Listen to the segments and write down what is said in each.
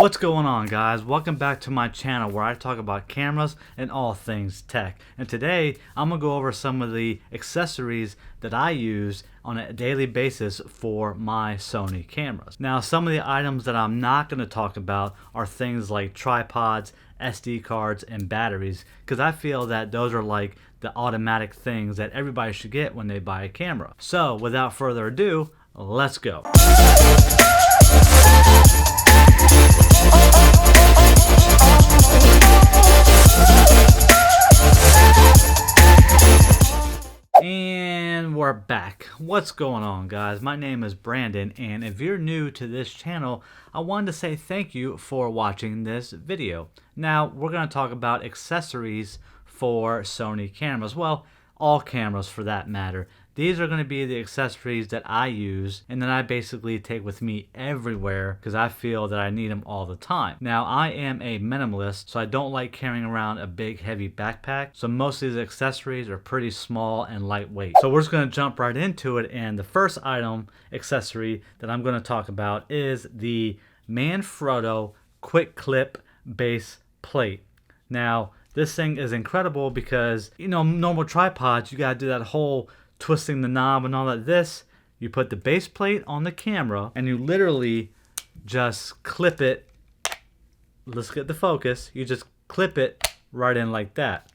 What's going on, guys? Welcome back to my channel where I talk about cameras and all things tech. And today I'm gonna go over some of the accessories that I use on a daily basis for my Sony cameras. Now, some of the items that I'm not going to talk about are things like tripods, SD cards, and batteries, because I feel that those are like the automatic things that everybody should get when they buy a camera. So without further ado, let's go. And we're back. What's going on, guys? My name is Brandon, and if you're new to this channel, I wanted to say thank you for watching this video. Now, we're going to talk about accessories for Sony cameras. Well, all cameras for that matter. These are going to be the accessories that I use and that I basically take with me everywhere because I feel that I need them all the time. Now, I am a minimalist, so I don't like carrying around a big heavy backpack. So most of these accessories are pretty small and lightweight. So we're just going to jump right into it, and the first accessory that I'm going to talk about is the Manfrotto quick clip base plate. Now, this thing is incredible because, you know, normal tripods, you got to do that whole twisting the knob and all that. This, you put the base plate on the camera and you literally just clip it. Let's get the focus. You just clip it right in like that.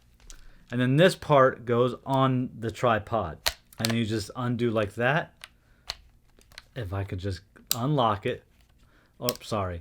And then this part goes on the tripod. And then you just undo like that. If I could just unlock it. Oh, sorry.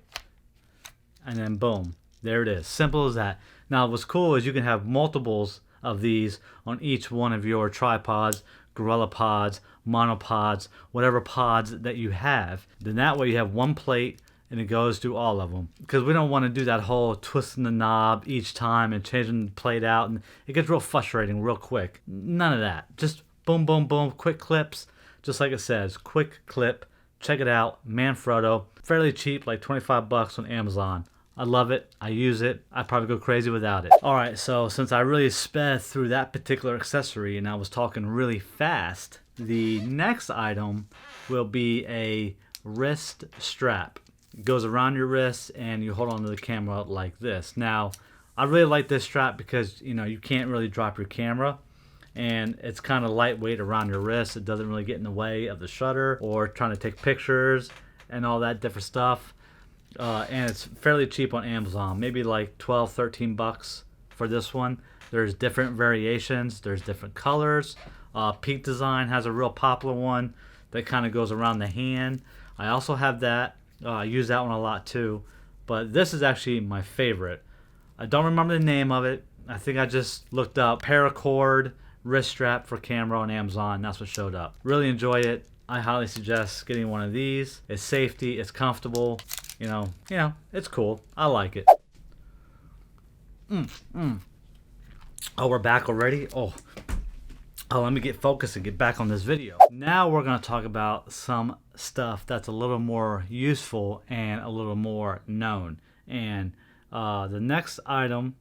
And then boom. There it is. Simple as that. Now, what's cool is you can have multiples of these on each one of your tripods, gorilla pods, monopods, whatever pods that you have. Then that way you have one plate and it goes through all of them. Because we don't want to do that whole twisting the knob each time and changing the plate out, and it gets real frustrating real quick. None of that. Just boom, boom, boom, quick clips. Just like it says, quick clip. Check it out, Manfrotto. Fairly cheap, like 25 bucks on Amazon. I love it. I use it. I'd probably go crazy without it. Alright, so since I really sped through that particular accessory and I was talking really fast, the next item will be a wrist strap. It goes around your wrist and you hold on to the camera like this. Now, I really like this strap because, you know, you can't really drop your camera, and it's kind of lightweight around your wrist. It doesn't really get in the way of the shutter or trying to take pictures and all that different stuff. And it's fairly cheap on Amazon, maybe like 12, 13 bucks for this one. There's different variations, there's different colors. Peak Design has a real popular one that kind of goes around the hand. I also have that. I use that one a lot too, but this is actually my favorite. I don't remember the name of it. I think I just looked up paracord wrist strap for camera on Amazon. That's what showed up. Really enjoy it. I highly suggest getting one of these. It's safety, it's comfortable. You know, it's cool. I like it. Oh, we're back already? Oh, let me get focused and get back on this video. Now we're going to talk about some stuff that's a little more useful and a little more known. And the next item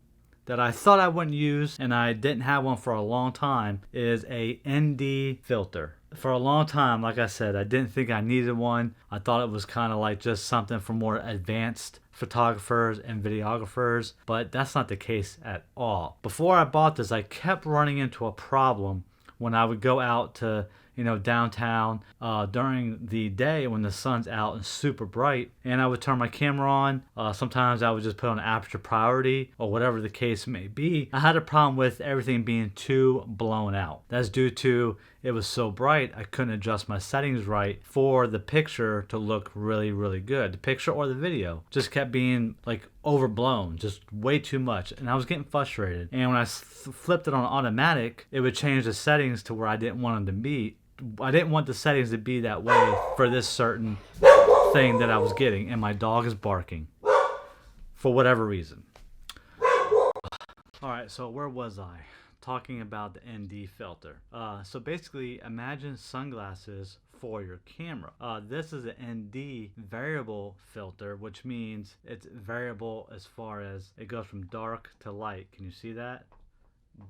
that I thought I wouldn't use, and I didn't have one for a long time, is a ND filter. For a long time, like I said, I didn't think I needed one. I thought it was kind of like just something for more advanced photographers and videographers, but that's not the case at all. Before I bought this, I kept running into a problem when I would go out to, you know, downtown during the day when the sun's out and super bright, and I would turn my camera on. Sometimes I would just put on aperture priority or whatever the case may be. I had a problem with everything being too blown out. That's due to it was so bright I couldn't adjust my settings right for the picture to look really, really good. The picture or the video just kept being like overblown, just way too much, and I was getting frustrated. And when I flipped it on automatic, it would change the settings to where I didn't want them to be. I didn't want the settings to be that way for this certain thing that I was getting, and my dog is barking for whatever reason. Alright, so where was I? Talking about the ND filter. So basically, imagine sunglasses for your camera. This is an ND variable filter, which means it's variable as far as it goes from dark to light. Can you see that?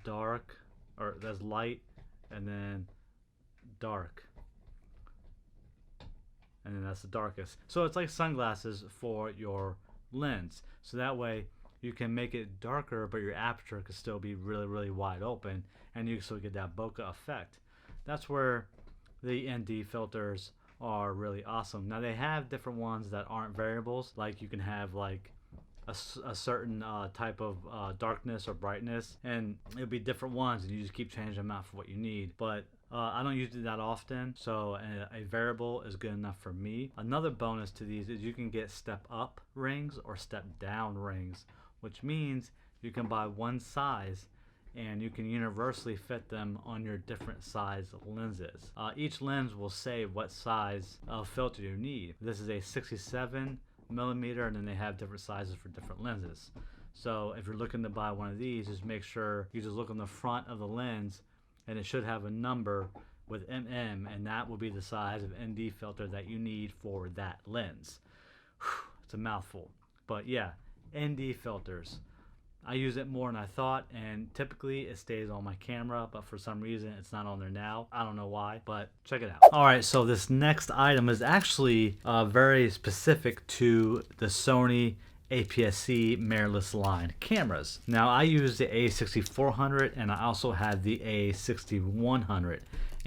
Dark, or that's light, and then dark, and then that's the darkest. So it's like sunglasses for your lens. So that way you can make it darker, but your aperture can still be really, really wide open, and you can still get that bokeh effect. That's where the ND filters are really awesome. Now they have different ones that aren't variables, like you can have like a certain type of darkness or brightness, and it'll be different ones, and you just keep changing them out for what you need. But I don't use it that often, so a variable is good enough for me. Another bonus to these is you can get step up rings or step down rings, which means you can buy one size and you can universally fit them on your different size lenses. Each lens will say what size of filter you need. This is a 67 millimeter, and then they have different sizes for different lenses. So if you're looking to buy one of these, just make sure you just look on the front of the lens, and it should have a number with MM, and that will be the size of ND filter that you need for that lens. Whew, it's a mouthful, but yeah, ND filters. I use it more than I thought, and typically it stays on my camera, but for some reason it's not on there now. I don't know why, but check it out. Alright, so this next item is actually very specific to the Sony APS-C mirrorless line cameras. Now I use the A6400, and I also have the A6100,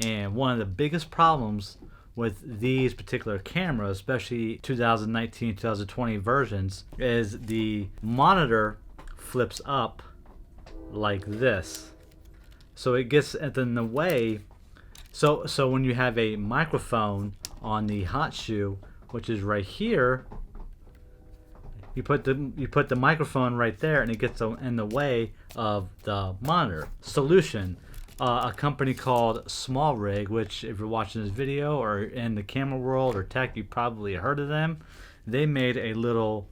and one of the biggest problems with these particular cameras, especially 2019, 2020 versions, is the monitor flips up like this, so it gets in the way. So when you have a microphone on the hot shoe, which is right here, you put the microphone right there, and it gets in the way of the monitor. Solution: a company called Small Rig, which if you're watching this video or in the camera world or tech, you probably heard of them. They made a little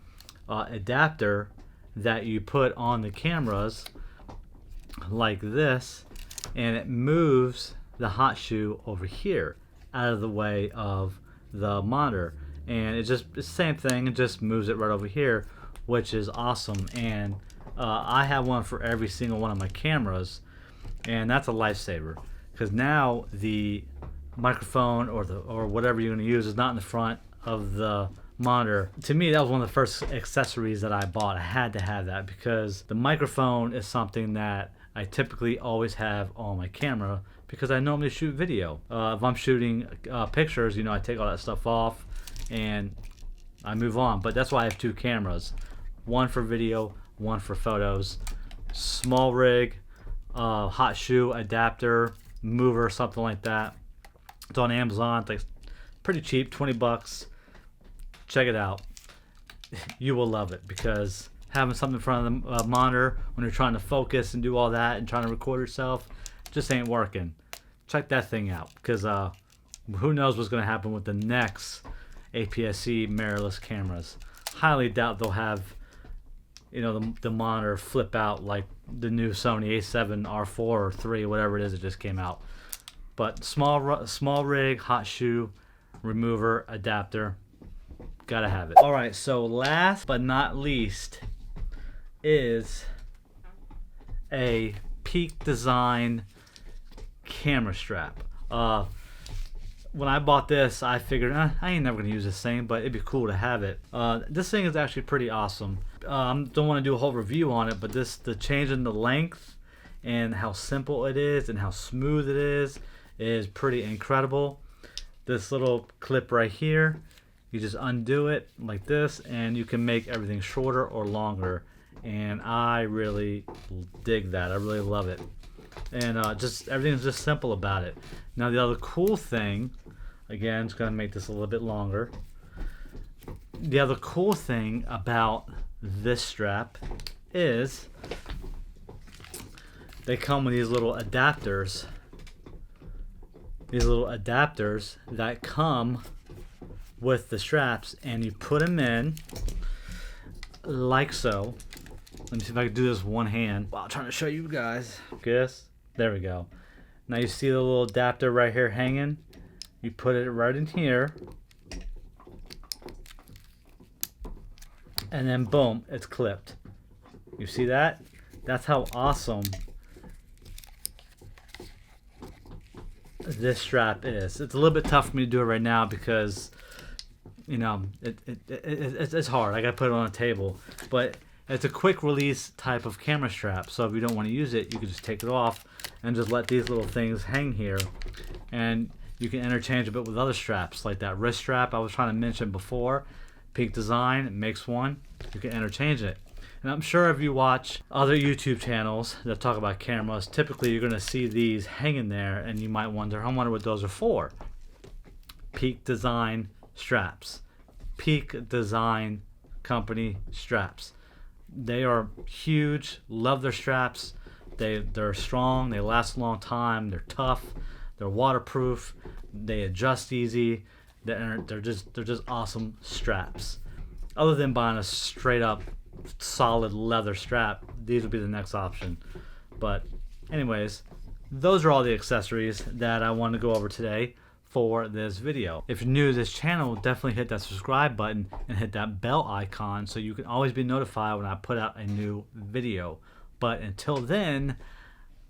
adapter that you put on the cameras like this, and it moves the hot shoe over here out of the way of the monitor, and it's the same thing, it just moves it right over here, which is awesome. And I have one for every single one of my cameras, and that's a lifesaver, because now the microphone or whatever you're going to use is not in the front of the monitor. To me, that was one of the first accessories that I bought. I had to have that because the microphone is something that I typically always have on my camera, because I normally shoot video. If I'm shooting pictures, I take all that stuff off and I move on. But that's why I have two cameras, one for video, one for photos. Small Rig hot shoe adapter mover, something like that. It's on Amazon. It's like pretty cheap, 20 bucks. Check it out. You will love it, because having something in front of the monitor when you're trying to focus and do all that and trying to record yourself just ain't working. Check that thing out, because who knows what's going to happen with the next APS-C mirrorless cameras. Highly doubt they'll have the monitor flip out like the new Sony A7 R4 or 3, whatever it is that just came out. But small rig hot shoe remover adapter, gotta have it. Alright, so last but not least is a Peak Design camera strap. When I bought this, I figured I ain't never gonna use this thing, but it'd be cool to have it. This thing is actually pretty awesome. Don't want to do a whole review on it, but the change in the length and how simple it is and how smooth it is pretty incredible. This little clip right here, you just undo it like this, and you can make everything shorter or longer, and I really dig that. I really love it, and just everything's just simple about it. Now the other cool thing, again, it's gonna make this a little bit longer. The other cool thing about this strap is they come with these little adapters. These little adapters that come with the straps, and you put them in like so. Let me see if I can do this with one hand while trying to show you guys. Guess. There we go. Now you see the little adapter right here hanging. You put it right in here, and then boom, it's clipped. You see that? That's how awesome this strap is. It's a little bit tough for me to do it right now because you know, it's hard. I got to put it on a table, but it's a quick release type of camera strap. So if you don't want to use it, you can just take it off and just let these little things hang here, and you can interchange a bit with other straps like that wrist strap I was trying to mention before. Peak Design makes one. You can interchange it. And I'm sure if you watch other YouTube channels that talk about cameras, typically you're going to see these hanging there, and you might wonder, I wonder what those are for. Peak Design straps. Peak Design Company straps. They are huge. Love their straps. They're strong. They last a long time. They're tough. They're waterproof. They adjust easy. They're just awesome straps. Other than buying a straight up solid leather strap, these would be the next option. But anyways, those are all the accessories that I want to go over today for this video. If you're new to this channel, definitely hit that subscribe button and hit that bell icon so you can always be notified when I put out a new video. But until then,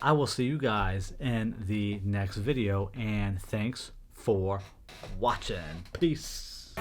I will see you guys in the next video, and thanks for watching. Peace.